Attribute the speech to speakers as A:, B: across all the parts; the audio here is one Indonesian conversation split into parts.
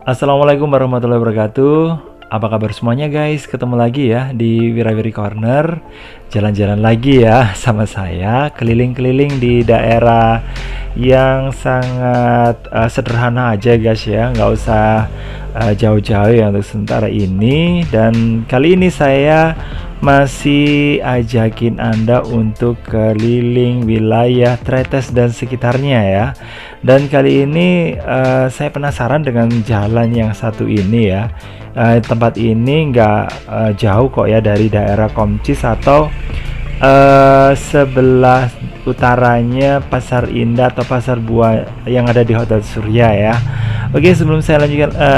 A: Assalamualaikum warahmatullahi wabarakatuh. Apa kabar semuanya guys? Ketemu lagi ya di Wirawiri Corner. Jalan-jalan lagi ya sama saya keliling-keliling di daerah yang sangat sederhana aja guys ya. Nggak usah jauh-jauh ya untuk sementara ini. Dan kali ini saya masih ajakin Anda untuk keliling wilayah Tretes dan sekitarnya ya. Dan kali ini saya penasaran dengan jalan yang satu ini ya. Tempat ini nggak jauh kok ya dari daerah Komcis atau sebelah utaranya Pasar Indah atau Pasar Buah yang ada di Hotel Surya ya. Oke, sebelum saya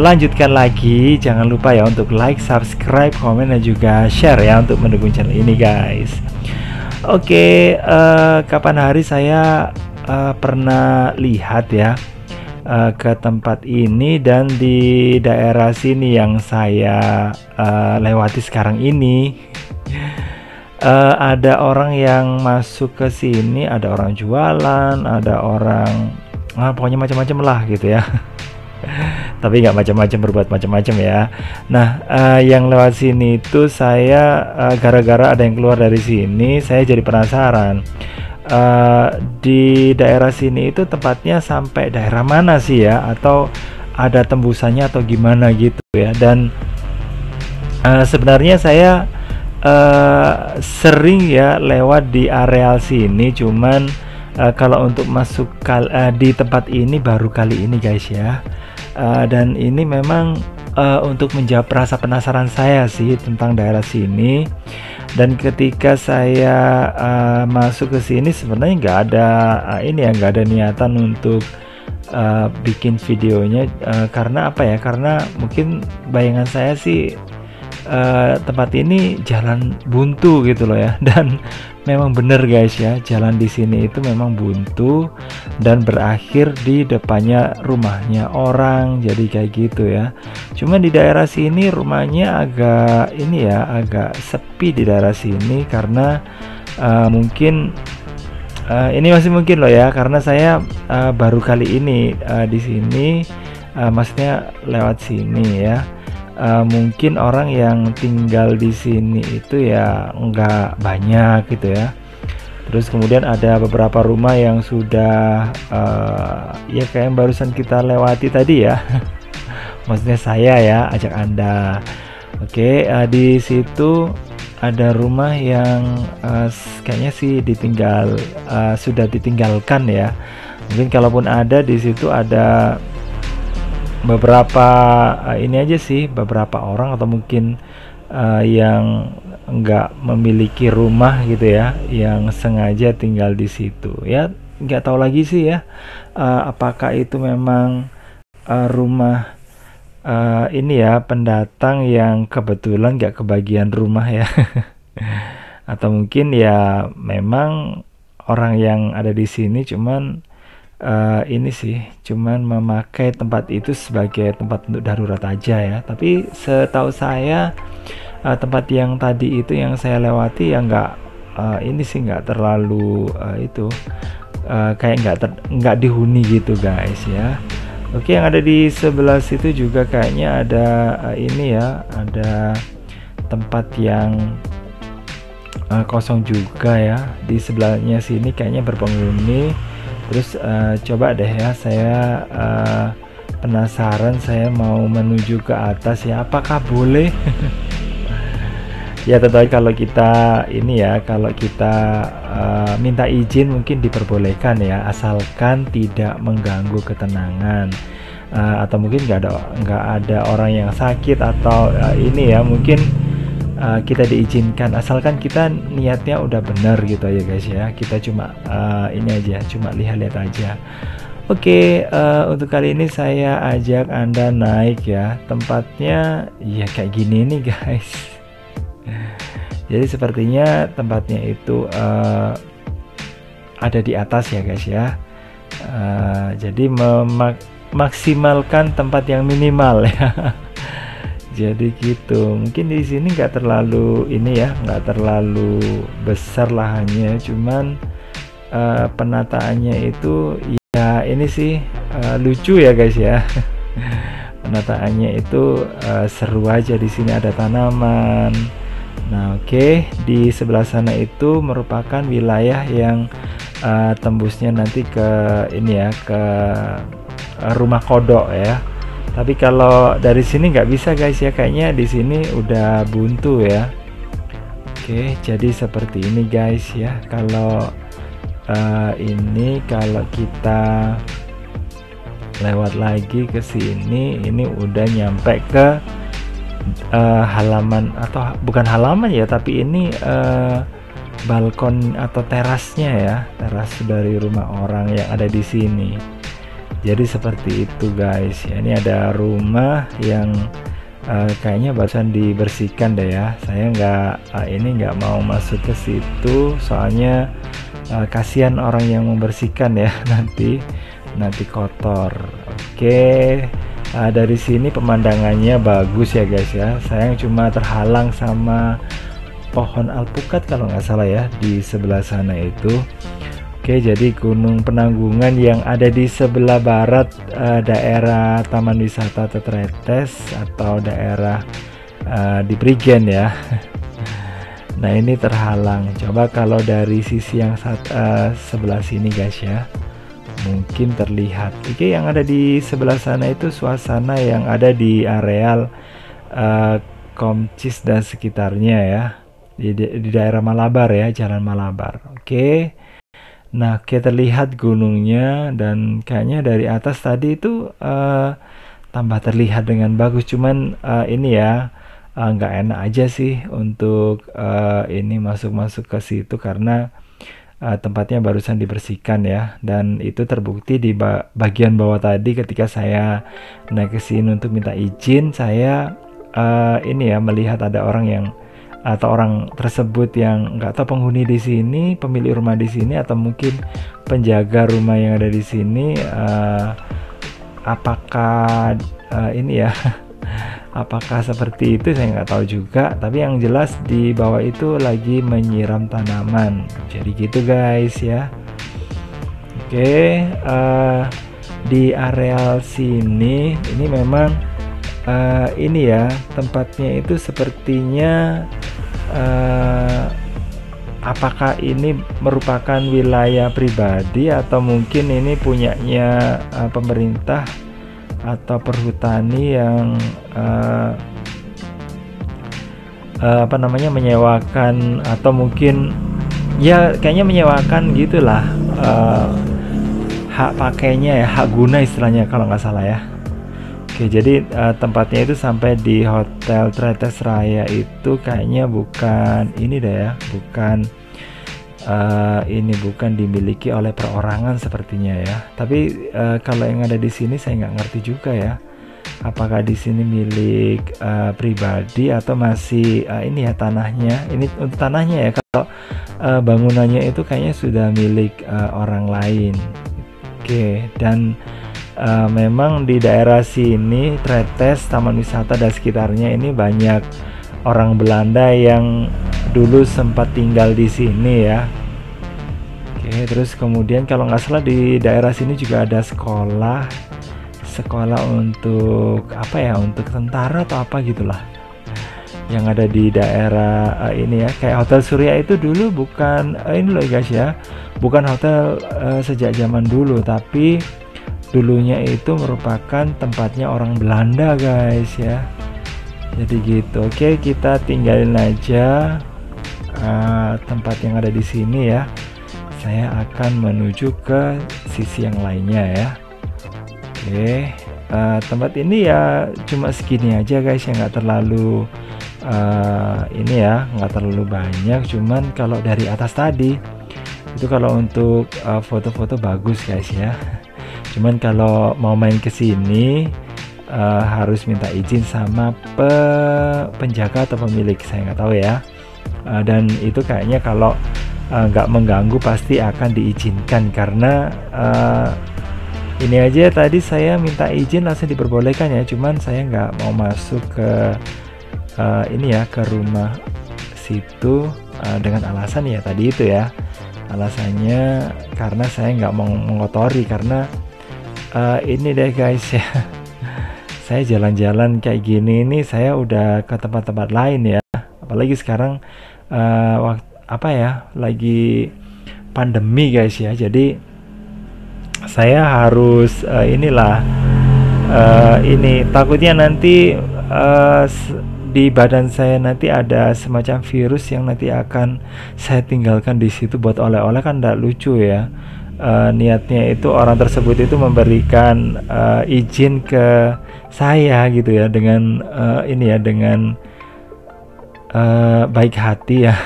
A: lanjutkan lagi, jangan lupa ya untuk like, subscribe, komen, dan juga share ya untuk mendukung channel ini guys. Oke, kapan hari saya pernah lihat ya ke tempat ini, dan di daerah sini yang saya lewati sekarang ini ada orang yang masuk ke sini, ada orang jualan, ada orang pokoknya macam-macam lah gitu ya. Tapi nggak macam-macam, berbuat macam-macam ya. Nah, yang lewat sini itu saya gara-gara ada yang keluar dari sini, saya jadi penasaran. Di daerah sini itu tempatnya sampai daerah mana sih ya, atau ada tembusannya atau gimana gitu ya. Dan sebenarnya saya sering ya lewat di areal sini, cuman kalau untuk masuk di tempat ini baru kali ini guys ya. Dan ini memang untuk menjawab rasa penasaran saya sih tentang daerah sini. Dan ketika saya masuk ke sini sebenarnya nggak ada nggak ada niatan untuk bikin videonya, karena apa ya, karena mungkin bayangan saya sih tempat ini jalan buntu gitu loh ya. Dan memang bener guys ya, jalan di sini itu memang buntu dan berakhir di depannya rumahnya orang, jadi kayak gitu ya. Cuman di daerah sini rumahnya agak agak sepi di daerah sini, karena mungkin ini masih mungkin loh ya, karena saya baru kali ini di sini, maksudnya lewat sini ya. Mungkin orang yang tinggal di sini itu ya nggak banyak gitu ya. Terus kemudian ada beberapa rumah yang sudah ya kayak yang barusan kita lewati tadi ya. Maksudnya saya ya ajak Anda. Oke, di situ ada rumah yang kayaknya sih sudah ditinggalkan ya. Mungkin kalaupun ada, di situ ada beberapa ini aja sih, beberapa orang atau mungkin yang nggak memiliki rumah gitu ya, yang sengaja tinggal di situ ya. Nggak tahu lagi sih ya, apakah itu memang rumah ini ya pendatang yang kebetulan nggak kebagian rumah ya. Atau mungkin ya memang orang yang ada di sini cuman ini sih cuman memakai tempat itu sebagai tempat untuk darurat aja ya. Tapi setahu saya tempat yang tadi itu yang saya lewati ya nggak terlalu kayak nggak dihuni gitu guys ya. Oke, yang ada di sebelah situ juga kayaknya ada ada tempat yang kosong juga ya. Di sebelahnya sini kayaknya berpenghuni. Terus coba deh ya, saya penasaran, saya mau menuju ke atas ya, apakah boleh? Ya tentu kalau kita kalau kita minta izin mungkin diperbolehkan ya, asalkan tidak mengganggu ketenangan, atau mungkin nggak ada orang yang sakit atau mungkin kita diizinkan, asalkan kita niatnya udah benar gitu ya guys ya. Kita cuma cuma lihat-lihat aja. Oke, untuk kali ini saya ajak Anda naik ya. Tempatnya ya kayak gini nih guys. Jadi sepertinya tempatnya itu ada di atas ya guys ya. Jadi memaksimalkan tempat yang minimal ya. Jadi gitu, mungkin di sini nggak terlalu nggak terlalu besar lahannya, cuman penataannya itu ya ini sih lucu ya guys ya. penataannya itu seru aja. Di sini ada tanaman. Nah, oke, di sebelah sana itu merupakan wilayah yang tembusnya nanti ke ini ya, ke rumah kodok ya. Tapi kalau dari sini nggak bisa guys ya, kayaknya di sini udah buntu ya. Oke, jadi seperti ini guys ya. Kalau ini kalau kita lewat lagi ke sini, ini udah nyampe ke halaman, atau bukan halaman ya, tapi ini balkon atau terasnya ya, teras dari rumah orang yang ada di sini. Jadi seperti itu guys ya. Ini ada rumah yang kayaknya barusan dibersihkan deh ya. Saya nggak mau masuk ke situ, soalnya kasihan orang yang membersihkan ya, nanti kotor. Oke, dari sini pemandangannya bagus ya guys ya. Saya cuma terhalang sama pohon alpukat kalau nggak salah ya, di sebelah sana itu. Oke, jadi Gunung Penanggungan yang ada di sebelah barat daerah Taman Wisata Tetraetes atau daerah di Prigen ya. Nah, ini terhalang. Coba kalau dari sisi yang sebelah sini guys ya, mungkin terlihat. Oke, yang ada di sebelah sana itu suasana yang ada di areal Komcis dan sekitarnya ya, di daerah Malabar ya, Jalan Malabar. Oke. Nah, kita lihat gunungnya, dan kayaknya dari atas tadi itu tambah terlihat dengan bagus. Cuman ini ya, nggak enak aja sih untuk ini masuk ke situ, karena tempatnya barusan dibersihkan ya, dan itu terbukti di bagian bawah tadi ketika saya naik ke sini untuk minta izin. Saya ini ya, melihat ada orang yang, atau orang tersebut yang nggak tahu penghuni di sini, pemilik rumah di sini, atau mungkin penjaga rumah yang ada di sini. Apakah ini ya, apakah seperti itu saya nggak tahu juga. Tapi yang jelas di bawah itu lagi menyiram tanaman. Jadi gitu guys ya. Oke, di areal sini ini memang ini ya, tempatnya itu sepertinya apakah ini merupakan wilayah pribadi atau mungkin ini punyanya pemerintah atau perhutani yang apa namanya, menyewakan, atau mungkin ya kayaknya menyewakan gitulah, hak pakainya ya, hak guna istilahnya kalau nggak salah ya. Oke, jadi tempatnya itu sampai di Hotel Tretes Raya itu kayaknya bukan ini deh ya, bukan ini bukan dimiliki oleh perorangan sepertinya ya. Tapi kalau yang ada di sini saya nggak ngerti juga ya, apakah di sini milik pribadi atau masih ini ya, tanahnya. Ini untuk tanahnya ya, kalau bangunannya itu kayaknya sudah milik orang lain. Oke, dan memang di daerah sini, Tretes, Taman Wisata dan sekitarnya ini banyak orang Belanda yang dulu sempat tinggal di sini ya. Oke, terus kemudian kalau nggak salah di daerah sini juga ada sekolah untuk apa ya, untuk tentara atau apa gitulah, yang ada di daerah ini ya. Kayak Hotel Surya itu dulu bukan ini loh guys ya, bukan hotel sejak zaman dulu, tapi dulunya itu merupakan tempatnya orang Belanda guys ya. Jadi gitu. Oke, kita tinggalin aja tempat yang ada di sini ya. Saya akan menuju ke sisi yang lainnya ya. Oke, tempat ini ya cuma segini aja guys ya, nggak terlalu ini ya, nggak terlalu banyak. Cuman kalau dari atas tadi itu, kalau untuk foto-foto bagus guys ya. Cuman kalau mau main ke sini harus minta izin sama penjaga atau pemilik, saya nggak tahu ya. Dan itu kayaknya kalau nggak mengganggu pasti akan diizinkan, karena ini aja tadi saya minta izin langsung diperbolehkan ya. Cuman saya nggak mau masuk ke ini ya, ke rumah situ dengan alasan ya tadi itu ya, alasannya karena saya nggak mau mengotori, karena ini deh guys ya, saya jalan-jalan kayak gini ini saya udah ke tempat-tempat lain ya. Apalagi sekarang apa ya, lagi pandemi guys ya. Jadi saya harus ini takutnya nanti di badan saya nanti ada semacam virus yang nanti akan saya tinggalkan di situ buat oleh-oleh, kan tidak lucu ya. Niatnya itu orang tersebut itu memberikan izin ke saya gitu ya, dengan dengan baik hati ya,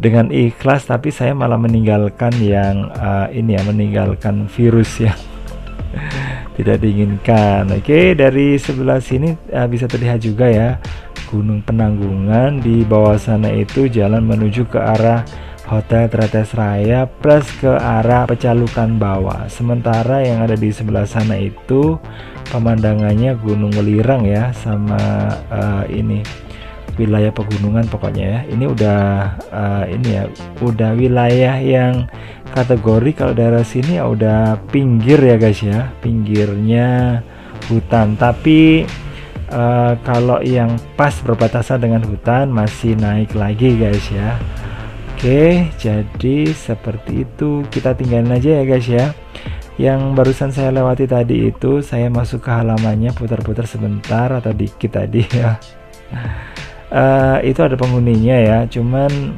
A: dengan ikhlas, tapi saya malah meninggalkan yang meninggalkan virus yang tidak diinginkan. Oke, dari sebelah sini bisa terlihat juga ya Gunung Penanggungan. Di bawah sana itu jalan menuju ke arah Hotel Tretes Raya plus ke arah Pecalukan bawah. Sementara yang ada di sebelah sana itu pemandangannya Gunung Welirang ya, sama wilayah pegunungan pokoknya ya. Ini udah udah wilayah yang kategori kalau daerah sini ya udah pinggir ya guys ya, pinggirnya hutan. Tapi kalau yang pas berbatasan dengan hutan masih naik lagi guys ya. Oke, jadi seperti itu, kita tinggalin aja ya guys ya. Yang barusan saya lewati tadi itu saya masuk ke halamannya, putar-putar sebentar atau dikit tadi ya. Itu ada penghuninya ya, cuman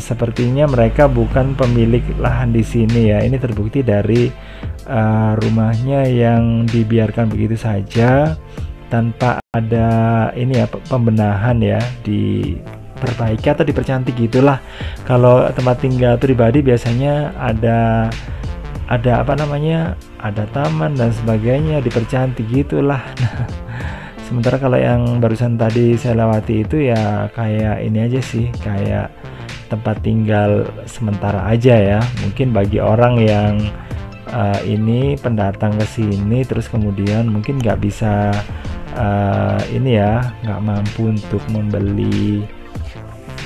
A: sepertinya mereka bukan pemilik lahan di sini ya. Ini terbukti dari rumahnya yang dibiarkan begitu saja tanpa ada pembenahan ya, diperbaiki atau dipercantik gitulah. Kalau tempat tinggal pribadi biasanya ada ada taman dan sebagainya, dipercantik gitulah. Nah, sementara kalau yang barusan tadi saya lewati itu ya kayak ini aja sih, kayak tempat tinggal sementara aja ya. Mungkin bagi orang yang pendatang ke sini terus kemudian mungkin nggak bisa nggak mampu untuk membeli,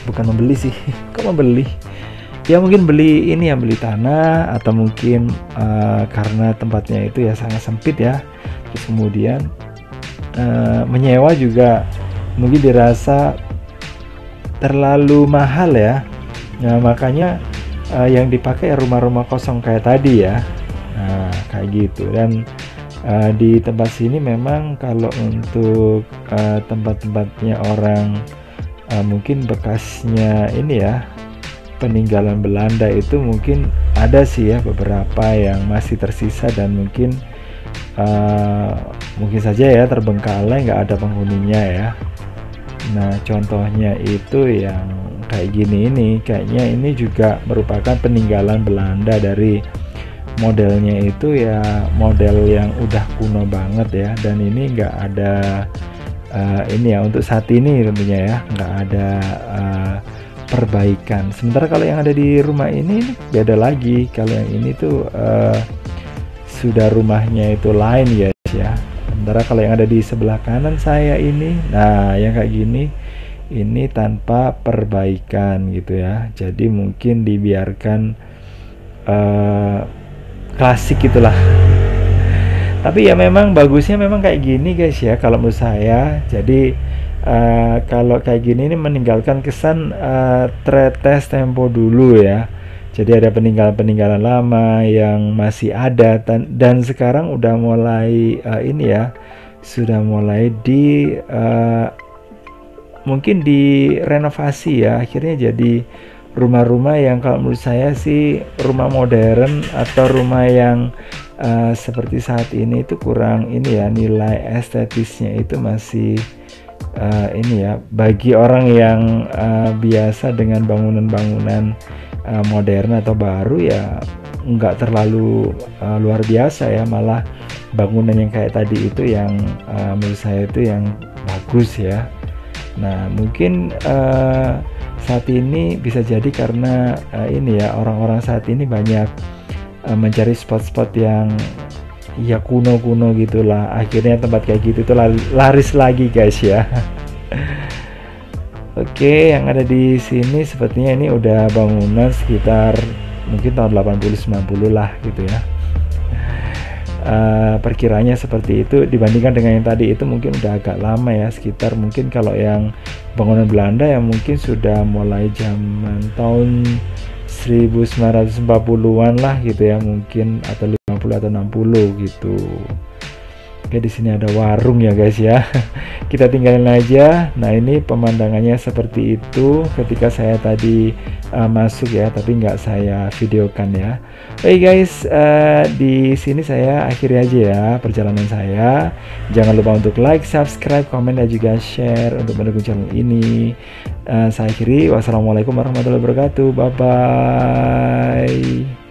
A: bukan membeli sih, kok membeli ya, mungkin beli beli tanah, atau mungkin karena tempatnya itu ya sangat sempit ya, terus kemudian menyewa juga mungkin dirasa terlalu mahal ya. Nah, makanya yang dipakai rumah-rumah kosong kayak tadi ya. Nah, kayak gitu. Dan di tempat sini memang kalau untuk tempat-tempatnya orang mungkin bekasnya peninggalan Belanda itu mungkin ada sih ya beberapa yang masih tersisa, dan mungkin saja ya terbengkalai, nggak ada penghuninya ya. Nah, contohnya itu yang kayak gini ini, kayaknya ini juga merupakan peninggalan Belanda. Dari modelnya itu ya model yang udah kuno banget ya, dan ini nggak ada untuk saat ini tentunya ya nggak ada perbaikan. Sementara kalau yang ada di rumah ini beda lagi. Kalau yang ini tuh sudah rumahnya itu lain guys ya. Sementara kalau yang ada di sebelah kanan saya ini, nah yang kayak gini ini tanpa perbaikan gitu ya. Jadi mungkin dibiarkan klasik gitulah. Tapi ya memang bagusnya memang kayak gini guys ya kalau menurut saya. Jadi kalau kayak gini ini meninggalkan kesan Tretes tempo dulu ya. Jadi ada peninggalan-peninggalan lama yang masih ada, dan sekarang udah mulai sudah mulai mungkin direnovasi ya, akhirnya jadi rumah-rumah yang kalau menurut saya sih rumah modern atau rumah yang seperti saat ini itu kurang nilai estetisnya itu masih bagi orang yang biasa dengan bangunan-bangunan modern atau baru ya nggak terlalu luar biasa ya, malah bangunan yang kayak tadi itu yang menurut saya itu yang bagus ya. Nah, mungkin saat ini bisa jadi karena orang-orang saat ini banyak mencari spot-spot yang ya kuno-kuno gitulah, akhirnya tempat kayak gitu tuh laris lagi guys ya. Oke, yang ada di sini sepertinya ini udah bangunan sekitar mungkin tahun 80-90 lah gitu ya. perkiranya seperti itu. Dibandingkan dengan yang tadi itu mungkin udah agak lama ya, sekitar mungkin kalau yang bangunan Belanda yang mungkin sudah mulai zaman tahun 1940-an lah gitu ya, mungkin atau 50 atau 60 gitu. Oke, di sini ada warung ya guys ya. Kita tinggalin aja. Nah, ini pemandangannya seperti itu ketika saya tadi masuk ya, tapi nggak saya videokan ya. Oke guys, di sini saya akhiri aja ya perjalanan saya. Jangan lupa untuk like, subscribe, komen, dan juga share untuk mendukung channel ini. Saya akhiri. Wassalamualaikum warahmatullahi wabarakatuh. Bye bye.